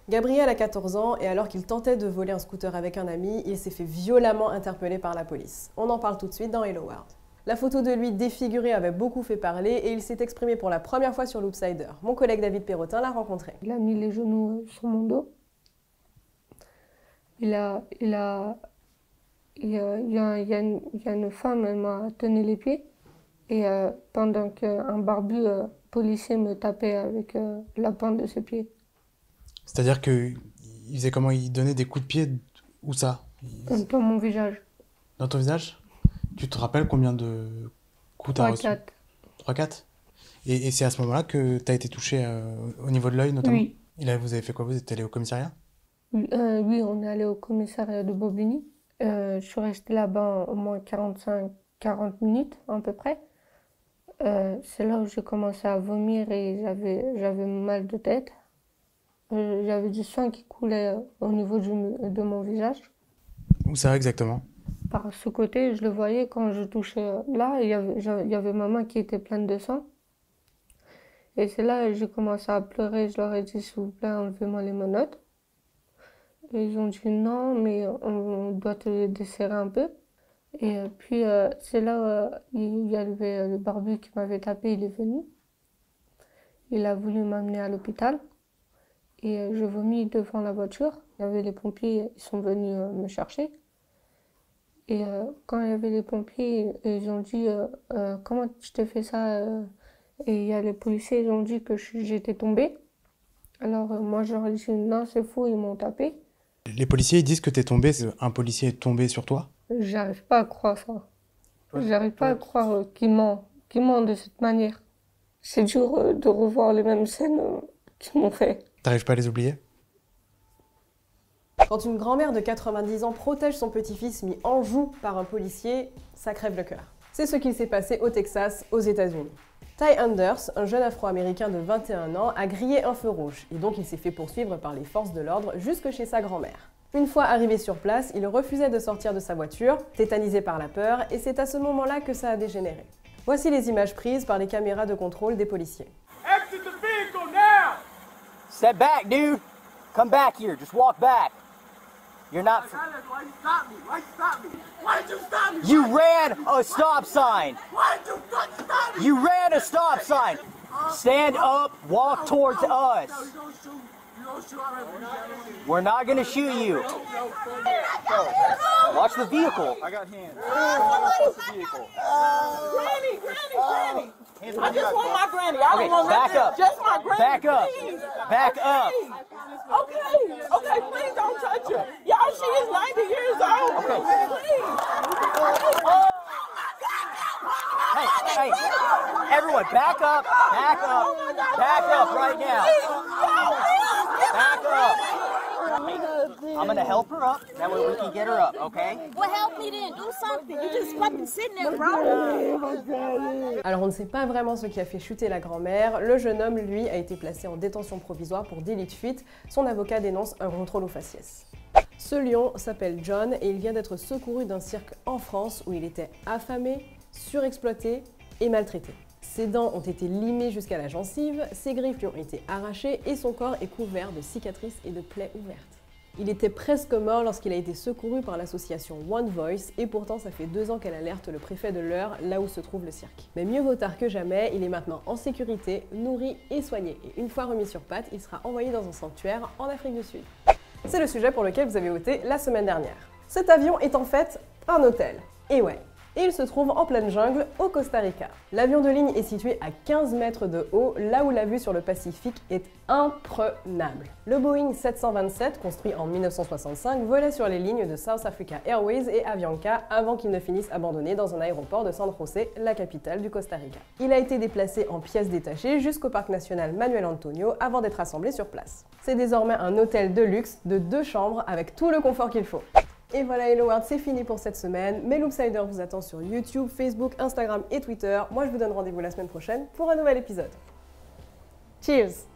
Gabriel a 14 ans et alors qu'il tentait de voler un scooter avec un ami, il s'est fait violemment interpeller par la police. On en parle tout de suite dans Hello World. La photo de lui défiguré avait beaucoup fait parler et il s'est exprimé pour la première fois sur Loopsider. Mon collègue David Perrotin l'a rencontré. Il a mis les genoux sur mon dos. Il y a une femme, elle m'a tenu les pieds. Et pendant qu'un barbu policier me tapait avec la pointe de ses pieds. C'est-à-dire qu'il faisait comment? Il donnait des coups de pied? Où ça? Dans mon visage. Dans ton visage? Tu te rappelles combien de coups t'as reçu? 3-4. 3-4? Et c'est à ce moment-là que t'as été touché au niveau de l'œil notamment? Oui. Et là, vous avez fait quoi? Vous êtes allé au commissariat? Oui, on est allé au commissariat de Bobigny. Je suis restée là-bas au moins 45-40 minutes à peu près. C'est là où j'ai commencé à vomir et j'avais mal de tête. J'avais du sang qui coulait au niveau de mon visage. Où ça exactement? Par ce côté, je le voyais quand je touchais là, il y avait ma main qui était pleine de sang. Et c'est là que j'ai commencé à pleurer. Je leur ai dit, s'il vous plaît, enlevez-moi les menottes. Et ils ont dit non, mais on doit te les desserrer un peu. Et puis c'est là il y avait le barbu qui m'avait tapé, il est venu. Il a voulu m'amener à l'hôpital. Et je vomis devant la voiture. Il y avait les pompiers, ils sont venus me chercher. Et quand il y avait les pompiers, ils ont dit comment tu t'es fait ça? Et il y a les policiers, ils ont dit que j'étais tombée. Alors moi je leur ai dit non, c'est faux, ils m'ont tapé. Les policiers ils disent que t'es tombé, un policier est tombé sur toi? J'arrive pas à croire ça. J'arrive pas à croire qu'ils ment de cette manière. C'est dur de revoir les mêmes scènes qu'ils m'ont fait. T'arrives pas à les oublier? Quand une grand-mère de 90 ans protège son petit-fils mis en joue par un policier, ça crève le cœur. C'est ce qui s'est passé au Texas, aux États-Unis. Ty Anders, un jeune afro-américain de 21 ans, a grillé un feu rouge et donc il s'est fait poursuivre par les forces de l'ordre jusque chez sa grand-mère. Une fois arrivé sur place, il refusait de sortir de sa voiture, tétanisé par la peur, et c'est à ce moment-là que ça a dégénéré. Voici les images prises par les caméras de contrôle des policiers. Exit the vehicle now! Step back, dude. Come back here. Just walk back. You're not. Why you stop me? Why you stop me? Why did you stop me? You ran a stop sign. Why did you fucking stop me? You ran a stop sign. Stand up. Walk towards us. No, you don't shoot. You don't shoot. We're not gonna shoot you. Watch the vehicle. I got hands. Watch the vehicle. Granny! I just want my granny. I Okay, don't want back nothing. up. Just my granny. Back up. Please. Back up. Okay, please don't touch her. Y'all, she is 90 years old. Okay. Please. Hey, everyone, back up right now. Back up. I'm gonna help her up, that way we can get her up, okay? Well, help me then. Do something. You just fucking sitting there, bro. Alors on ne sait pas vraiment ce qui a fait chuter la grand-mère. Le jeune homme, lui, a été placé en détention provisoire pour délit de fuite. Son avocat dénonce un contrôle au faciès. Ce lion s'appelle John et il vient d'être secouru d'un cirque en France où il était affamé, surexploité et maltraité. Ses dents ont été limées jusqu'à la gencive, ses griffes lui ont été arrachées et son corps est couvert de cicatrices et de plaies ouvertes. Il était presque mort lorsqu'il a été secouru par l'association One Voice et pourtant ça fait 2 ans qu'elle alerte le préfet de l'Eure là où se trouve le cirque. Mais mieux vaut tard que jamais, il est maintenant en sécurité, nourri et soigné. Et une fois remis sur pattes, il sera envoyé dans un sanctuaire en Afrique du Sud. C'est le sujet pour lequel vous avez voté la semaine dernière. Cet avion est en fait un hôtel. Et ouais. Et il se trouve en pleine jungle au Costa Rica. L'avion de ligne est situé à 15 mètres de haut, là où la vue sur le Pacifique est imprenable. Le Boeing 727, construit en 1965, volait sur les lignes de South Africa Airways et Avianca avant qu'il ne finisse abandonné dans un aéroport de San José, la capitale du Costa Rica. Il a été déplacé en pièces détachées jusqu'au parc national Manuel Antonio avant d'être assemblé sur place. C'est désormais un hôtel de luxe de 2 chambres avec tout le confort qu'il faut. Et voilà, Hello World, c'est fini pour cette semaine. Mais Loopsider vous attend sur YouTube, Facebook, Instagram et Twitter. Moi, je vous donne rendez-vous la semaine prochaine pour un nouvel épisode. Cheers!